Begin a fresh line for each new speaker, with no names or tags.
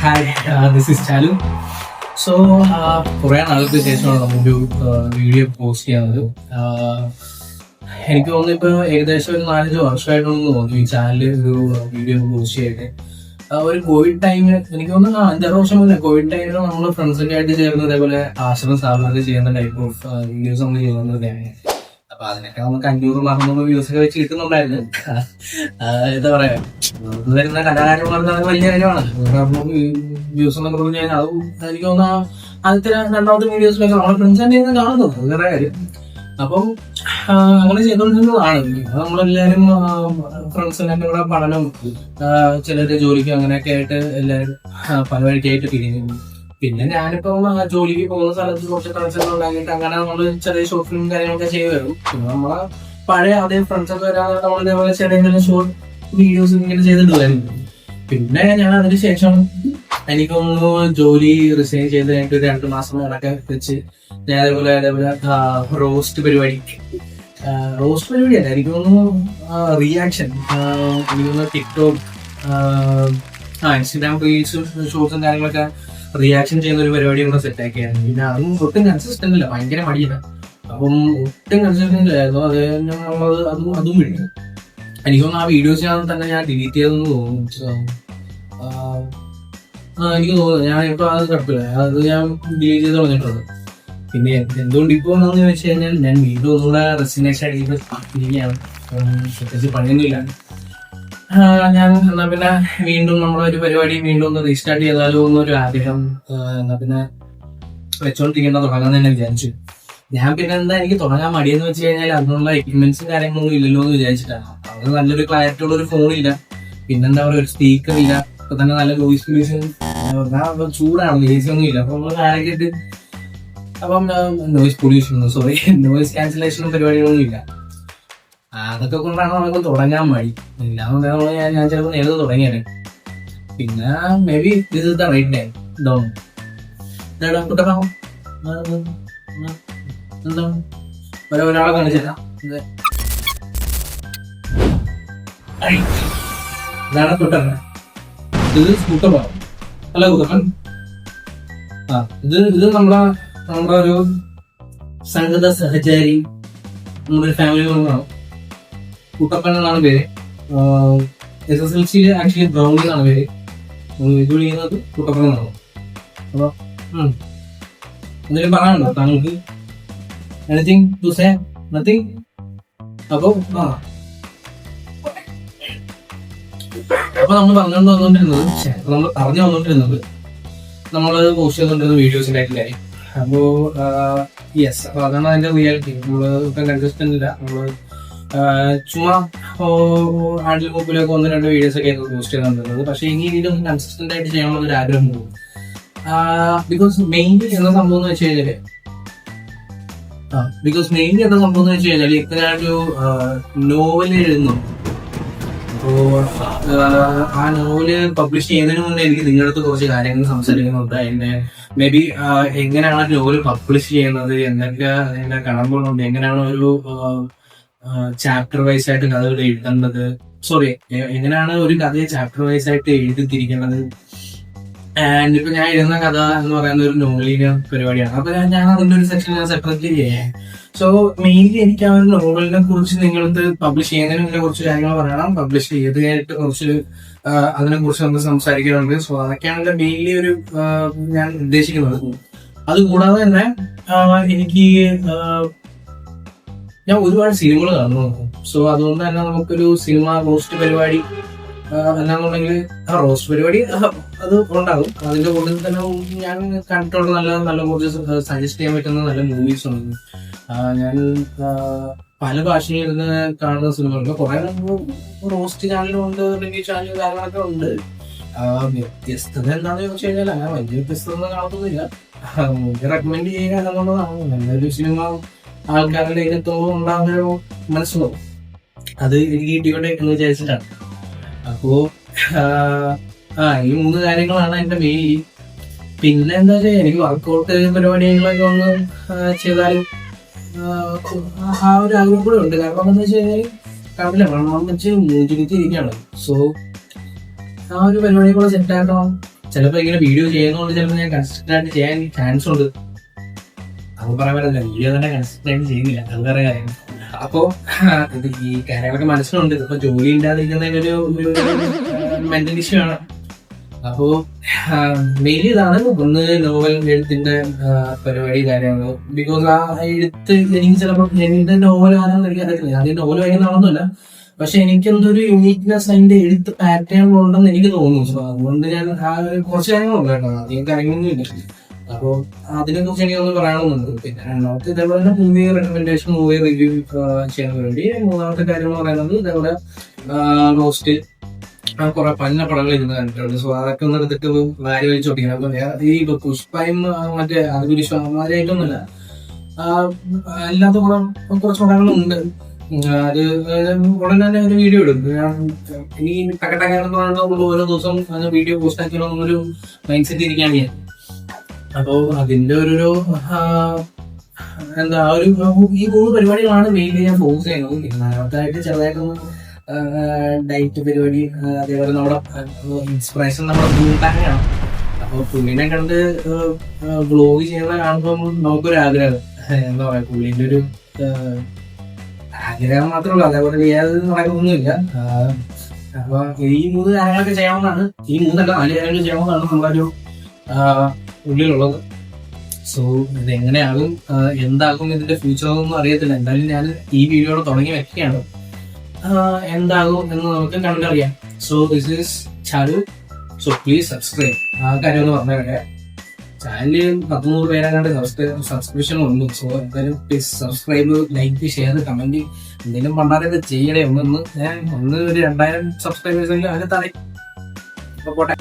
Hi, this is Chalu. So കുറേ നാൾക്ക് ശേഷമാണ് നമ്മളൊരു വീഡിയോ പോസ്റ്റ് ചെയ്യുന്നത്. എനിക്ക് തോന്നുന്നു ഇപ്പോൾ ഏകദേശം ഒരു 4-5 വർഷമായിട്ടൊന്നും തോന്നുന്നു ഈ ചാനലിൽ ഒരു വീഡിയോ പോസ്റ്റ് ചെയ്തിട്ട്. ഒരു കോവിഡ് ടൈമിൽ എനിക്ക് തോന്നുന്നു 5-6 വർഷം മുന്നേ കോവിഡ് ടൈമിൽ നമ്മൾ ഫ്രണ്ട്സൊക്കെ ആയിട്ട് ചേർന്ന് ഇതേപോലെ ആശ്രമ സ്ഥാപനത്തിൽ ചെയ്യുന്ന ടൈപ്പ് ഓഫ് വീഡിയോസ് നമ്മൾ ചെയ്യുന്നത് തന്നെയാണ്. അപ്പൊ അതിനൊക്കെ നമുക്ക് 500-600 വ്യൂസ് ഒക്കെ വെച്ച് കിട്ടുന്നുണ്ടായിരുന്നു. എന്താ പറയാ, വരുന്ന കലാകാരന്മാർക്ക് അത് വലിയ കാര്യമാണ്. വ്യൂസ് എന്നൊക്കെ പറഞ്ഞു കഴിഞ്ഞാൽ അത് എനിക്ക് തോന്നുന്നു ആദ്യത്തെ 2ാമത്തെ വീഡിയോസിലൊക്കെ നമ്മളെ ഫ്രണ്ട്സ് തന്നെ ഇരുന്ന് കാണുന്നത് വേറെ കാര്യം. അപ്പം അങ്ങനെ ചെയ്തുകൊണ്ടിരുന്നതാണ്. നമ്മളെല്ലാവരും ഫ്രണ്ട്സിൻ്റെ കൂടെ പഠനം, ചിലര് ജോലിക്കും അങ്ങനെയൊക്കെ ആയിട്ട് എല്ലാവരും പല വഴിക്കായിട്ട് പിരിഞ്ഞു. പിന്നെ ഞാനിപ്പം ജോലിക്ക് പോകുന്ന സ്ഥലത്ത് കുറച്ച് കണക്ഷൻ ഉണ്ടാക്കിയിട്ട് അങ്ങനെ നമ്മള് ചെറിയ ഷോർട്ട് ഫിലിം കാര്യങ്ങളൊക്കെ ചെയ്യുമായിരുന്നു. പിന്നെ നമ്മളെ പഴയ അതേ ഫ്രണ്ട്സൊക്കെ വരാതെ നമ്മൾ ഇതേപോലെ ചെറിയ ഷോർട്ട് വീഡിയോസ് ഇങ്ങനെ ചെയ്തിട്ടുണ്ടായിരുന്നു. പിന്നെ ഞാൻ അതിന് ശേഷം എനിക്കൊന്ന് ജോലി റിസൈൻ ചെയ്ത് കഴിഞ്ഞിട്ട് 2 മാസം കണക്കെ വെച്ച് ഞാൻ അതേപോലെ റോസ്റ്റ് പരിപാടിയല്ല, എനിക്കൊന്ന് റിയാക്ഷൻ, എനിക്കൊന്ന് ടിക്ടോക്ക്, ഇൻസ്റ്റഗ്രാം റീൽസും ഷോർട്സും കാര്യങ്ങളൊക്കെ റിയാക്ഷൻ ചെയ്യുന്ന ഒരു പരിപാടി കൂടെ സെറ്റ് ആക്കിയാണ്. പിന്നെ അതും ഒട്ടും കൺസിസ്റ്റന്റ് ഇല്ല, ഭയങ്കര മടിയില്ല. അപ്പം ഒട്ടും കൺസിസ്റ്റന്റ് ആയിരുന്നു. അത് അതും വിട്ടു. എനിക്കൊന്ന് ആ വീഡിയോസ് തന്നെ ഞാൻ ഡിലീറ്റ് ചെയ്തെന്ന് തോന്നുന്നു. എനിക്ക് തോന്നുന്നു ഞാനിപ്പോൾ അത് കുഴപ്പമില്ല, അത് ഞാൻ ഡിലീറ്റ് ചെയ്ത് കളഞ്ഞിട്ടുണ്ട്. പിന്നെ എന്തുകൊണ്ട് ഇപ്പോൾ എന്ന് വെച്ച് കഴിഞ്ഞാൽ ഞാൻ വീണ്ടും ഒന്നുകൂടെ റെസിഗ്നേഷൻ അടിയിട്ട് ഇരിക്കുകയാണ്. പ്രത്യേകിച്ച് പണിയൊന്നുമില്ല. ഞാൻ എന്നാ പിന്നെ വീണ്ടും നമ്മളൊരു പരിപാടി വീണ്ടും ഒന്ന് റീസ്റ്റാർട്ട് ചെയ്താലോ എന്നൊരു ആഗ്രഹം. എന്നാ പിന്നെ വെച്ചോണ്ടിരിക്കേണ്ട തുടങ്ങാൻ തന്നെ വിചാരിച്ചു. ഞാൻ പിന്നെ എനിക്ക് തുടങ്ങാൻ മടിയെന്ന് വെച്ച് കഴിഞ്ഞാൽ അതിനുള്ള എക്യുപ്മെന്റ്സും കാര്യങ്ങളൊന്നും ഇല്ലല്ലോ എന്ന് വിചാരിച്ചിട്ടാണ്. അത് നല്ലൊരു ക്ലാരിറ്റി ഉള്ള ഒരു ഫോണില്ല, പിന്നെന്താ പറയുക, ഒരു സ്പീക്കർ ഇല്ല. ഇപ്പൊ തന്നെ നല്ല നോയിസ് പൊല്യൂഷൻ, ചൂടാണ്, എ സി ഒന്നും ഇല്ല. അപ്പൊ നമ്മള് കാര്യമായിട്ട് അപ്പം നോയിസ് ക്യാൻസലേഷനും പരിപാടികളൊന്നും ഇല്ല. അതൊക്കെ കൊണ്ടാണ് നമുക്ക് തുടങ്ങാൻ മടി. ഇല്ലാന്ന് ഞാൻ ചിലപ്പോൾ നേരത്തെ തുടങ്ങിയാണ്. പിന്നെ maybe this is the right time. ഡോൺ കുട്ടറാവും എന്താണ് ഒരാളെ കാണിച്ചില്ല. ഇതാണ് കുട്ടറ, ഇത് കുട്ടറാവും അല്ല കുട്ടപ്പൻ. ഇത് നമ്മുടെ ഒരു സംഗീത സഹചാരി, നമ്മുടെ ഫാമിലി മെമ്പറാണ്. കുട്ടപ്പൻ എന്നാണ് പേര്. SSLC ആക്ച്വലി ബ്രൗണി എന്നാണ് പേര്. ജോലി ചെയ്യുന്നത് കുട്ടപ്പൻ എന്നാണ്. അപ്പൊ എന്തെങ്കിലും പറയാനുണ്ടോ താങ്കൾക്ക്? Anything to say? നത്തിങ്? അപ്പൊ നമ്മൾ പറഞ്ഞു വന്നോണ്ടിരുന്നത് നമ്മൾ പോസ്റ്റ് ചെയ്തോണ്ടിരുന്ന വീഡിയോസിന്റെ കാര്യം. അപ്പോ യെസ്, അപ്പൊ അതാണ് അതിന്റെ റിയാലിറ്റി. നമ്മള് ഇപ്പം കൺസിസ്റ്റന്റ് ഇല്ല. നമ്മള് ചുമ്മാ ആണ്ടിൽ മുമ്പിലൊക്കെ 1-2 വീഡിയോസ് ഒക്കെ പോസ്റ്റ് ചെയ്തുകൊണ്ടിരുന്നത്. പക്ഷെ ഇനി ഇതിലൊന്നും കൺസിസ്റ്റന്റ് ആയിട്ട് ചെയ്യണമെന്ന് ഒരു ആഗ്രഹം തോന്നും. ബിക്കോസ് മെയിൻലി എന്താ സംഭവം എന്ന് വെച്ച് കഴിഞ്ഞാല് ഇപ്പൊ ഞാനൊരു നോവൽ എഴുതുന്നു. അപ്പോ ആ നോവല് പബ്ലിഷ് ചെയ്യുന്നതിന് മുന്നേ എനിക്ക് നിങ്ങളുടെ അടുത്ത് കുറച്ച് കാര്യങ്ങൾ സംസാരിക്കുന്നുണ്ട്. അതിന്റെ മേ ബി എങ്ങനെയാണ് നോവൽ പബ്ലിഷ് ചെയ്യുന്നത്, എന്തൊക്കെ അതിന്റെ കടമ്പകളുണ്ട്, എങ്ങനെയാണ് ഒരു ചാപ്റ്റർ വൈസ് ആയിട്ട് കഥകൾ എഴുതേണ്ടത്, എങ്ങനെയാണ് ഒരു കഥയെ ചാപ്റ്റർ വൈസ് ആയിട്ട് എഴുതിത്തിരിക്കേണ്ടത്. ആൻഡ് ഇപ്പൊ ഞാൻ എഴുതുന്ന കഥ എന്ന് പറയുന്ന ഒരു നോവലിന്റെ പരിപാടിയാണ്. അപ്പൊ ഞാൻ അതിന്റെ ഒരു സെക്ഷൻ ഞാൻ സെപ്പറേറ്റ്ലി ചെയ്യാം. സോ മെയിൻലി എനിക്ക് ആ ഒരു നോവലിനെ കുറിച്ച് നിങ്ങൾക്ക് പബ്ലിഷ് ചെയ്യുന്നതിന് കുറച്ച് കാര്യങ്ങൾ പറയണം. പബ്ലിഷ് ചെയ്ത് കഴിഞ്ഞിട്ട് കുറച്ച് അതിനെ കുറിച്ച് നമുക്ക് സംസാരിക്കാറുണ്ട്. സോ അതൊക്കെയാണ് മെയിൻലി ഒരു ഞാൻ ഉദ്ദേശിക്കുന്നത്. അതുകൂടാതെ തന്നെ എനിക്ക് ഞാൻ ഒരുപാട് സിനിമകൾ കാണുന്നു. സോ അതുകൊണ്ട് തന്നെ നമുക്കൊരു സിനിമ റോസ്റ്റ് പരിപാടി അല്ലാന്നുണ്ടെങ്കിൽ റോസ്റ്റ് പരിപാടി അത് ഉണ്ടാകും. അതിന്റെ കൂടെ തന്നെ ഞാൻ കണ്ടിട്ടുള്ള നല്ല കുറച്ച് സജസ്റ്റ് ചെയ്യാൻ പറ്റുന്ന നല്ല മൂവീസ് ഉണ്ട്. ഞാൻ പല ഭാഷയിൽ ഇരുന്ന് കാണുന്ന സിനിമകൾക്ക് കുറെ റോസ്റ്റ് ചാനലുണ്ട്, റിവ്യൂ ചാനൽ കാര്യങ്ങളൊക്കെ ഉണ്ട്. വ്യത്യസ്തത എന്താണെന്ന് ചോദിച്ചു കഴിഞ്ഞാൽ അങ്ങനെ വലിയ വ്യത്യസ്തത കാണുന്നില്ല. റെക്കമെൻഡ് ചെയ്യുക എന്നുള്ളതാണ്. നല്ലൊരു സിനിമ ആൾക്കാരുടെ ഇതിനെത്തുമ്പോൾ ഉണ്ടാകുന്നൊരു മനസ്സിലാവും. അത് എനിക്ക് കിട്ടിയോട്ടെ എന്ന് വിചാരിച്ചിട്ടാണ്. അപ്പോ ഈ 3 കാര്യങ്ങളാണ് എന്റെ മെയിൻ. പിന്നെ എന്താ വെച്ചാൽ എനിക്ക് വർക്കൗട്ട് പരിപാടികളൊക്കെ ഒന്ന് ചെയ്താലും ആ ഒരു ആഗ്രഹം കൂടെ ഉണ്ട്. കാരണം എന്താ വെച്ച് കഴിഞ്ഞാൽ കാണില്ല, വെള്ളം വെച്ച് മൂഞ്ചിരിക്കുകയാണ്. സോ ആ ഒരു പരിപാടി കൂടെ സെറ്റ് ആക്കണം. ചിലപ്പോ ഇങ്ങനെ വീഡിയോ ചെയ്യുന്നതുകൊണ്ട് ചിലപ്പോൾ ഞാൻ കൺസിസ്റ്റന്റ് ആയിട്ട് ചെയ്യാൻ ചാൻസ് ഉണ്ട്. അത് പറയാൻ പറ്റില്ല, വീഡിയോ തന്നെ കൺസിസ്റ്റന്റ് ആയിട്ട് ചെയ്യുന്നില്ല, അത് വേറെ കാര്യം. അപ്പോ ഇത് ഈ കാര്യങ്ങളൊക്കെ മനസ്സിലുണ്ട്. ഇപ്പൊ ജോലി ഇല്ലാതിരിക്കുന്നതിന്റെ ഒരു മെന്റൽ ഇഷ്യൂ ആണ്. അപ്പോ മെയിൻലി ഇതാണ്. ഒന്ന് നോവൽ എഴുത്തിന്റെ പരിപാടി കാര്യങ്ങൾ. ബിക്കോസ് ആ എഴുത്ത് എനിക്ക് ചിലപ്പോൾ എന്റെ നോവൽ ആണെന്ന് എനിക്ക് അറിയില്ല, ഞാൻ നോവൽ വായിക്കുന്നതാണെന്നല്ല, പക്ഷെ എനിക്ക് എന്തൊരു യൂണിക്നെസ് അതിന്റെ എഴുത്ത് പാറ്റേൺ ഉണ്ടെന്ന് എനിക്ക് തോന്നുന്നു. സോ അതുകൊണ്ട് ഞാൻ കുറച്ച് കാര്യങ്ങളുണ്ട് കേട്ടോ, അധികം കാര്യങ്ങളൊന്നും ഇല്ല. അപ്പൊ അതിനെ കുറിച്ച് എനിക്കൊന്ന് പറയണമെന്നുണ്ട്. പിന്നെ രണ്ടാമത്തെ ഇതേപോലെ തന്നെ മൂവി റെക്കമെൻഡേഷൻ, മൂവി റിവ്യൂ ചെയ്യാൻ വേണ്ടി. മൂന്നാമത്തെ കാര്യം എന്ന് പറയുന്നത് ഇതേപോലെ റോസ്റ്റ് കുറെ പന്ന പടങ്ങൾ ഇരുന്ന് കണ്ടിട്ടുണ്ട്. സോ അതൊക്കെ ഒന്ന് എടുത്തിട്ട് വാരി വലിച്ചോട്ടിക്കണം. അപ്പൊ ഈ പുഷ്പയും മറ്റേ അതിപുരുഷമാരായിട്ടൊന്നുമില്ല, അല്ലാത്ത കുറച്ച് പടങ്ങളുണ്ട്. അത് ഉടനെ തന്നെ ഒരു വീഡിയോ ഇടും. ഇനി ടക്കടക്കാരെന്ന് പറയുന്നത് ഓരോ ദിവസം വീഡിയോ പോസ്റ്റ് ആക്കിയൊരു മൈൻഡ് സെറ്റ് ഇരിക്കാൻ ഞാൻ. അപ്പോ അതിന്റെ ഒരു എന്താ ഒരു ഈ 3 പരിപാടികളാണ് മെയിൻലി ഞാൻ ഫോക്കസ് ചെയ്യുന്നത്. പിന്നെ നാലാമത്തായിട്ട് ചെറുതായിട്ടൊന്ന് ഡയറ്റ് പരിപാടി, അതേപോലെ നമ്മുടെ ഇൻസ്പിറേഷൻ നമ്മുടെ ഭൂട്ടാനാണ്. അപ്പൊ പുള്ളിനെ കണ്ട് വ്ലോഗ് ചെയ്യുന്ന കാണുമ്പോൾ നമുക്കൊരു ആഗ്രഹം, എന്താ പറയാ, പുള്ളിന്റെ ഒരു ആഗ്രഹം മാത്രമേ ഉള്ളൂ, അതേപോലെ ചെയ്യാതെ നടക്കുന്നൊന്നുമില്ല. അപ്പൊ ഈ 3 കാര്യങ്ങളൊക്കെ ചെയ്യാവുന്നതാണ്. ഈ 4 കാര്യങ്ങൾ ചെയ്യാവുന്നതാണ് നമ്മളൊരു ഉള്ളിലുള്ളത്. സോ ഇതെങ്ങനെയാകും എന്താകും ഇതിന്റെ ഫ്യൂച്ചറൊന്നും അറിയത്തില്ല. എന്തായാലും ഞാൻ ഈ വീഡിയോയുടെ തുടങ്ങി വെക്കുകയാണ്, എന്താകും എന്ന് നമുക്ക് കണ്ടറിയാം. So this is Charu. So please subscribe. ആ കാര്യം ഒന്ന് പറഞ്ഞേ. ചാനലിൽ 100 പേരെങ്ങാണ്ട് സബ്സ്ക്രിപ്ഷൻ ഉണ്ട്. സോ എന്തായാലും please subscribe, like, share, comment എന്തെങ്കിലും പണ്ടാരൊക്കെ ചെയ്യണേ. ഒന്ന് ഒരു 2000 സബ്സ്ക്രൈബേഴ്സ് എങ്കിലും അതിന് തറയും. പോട്ടെ.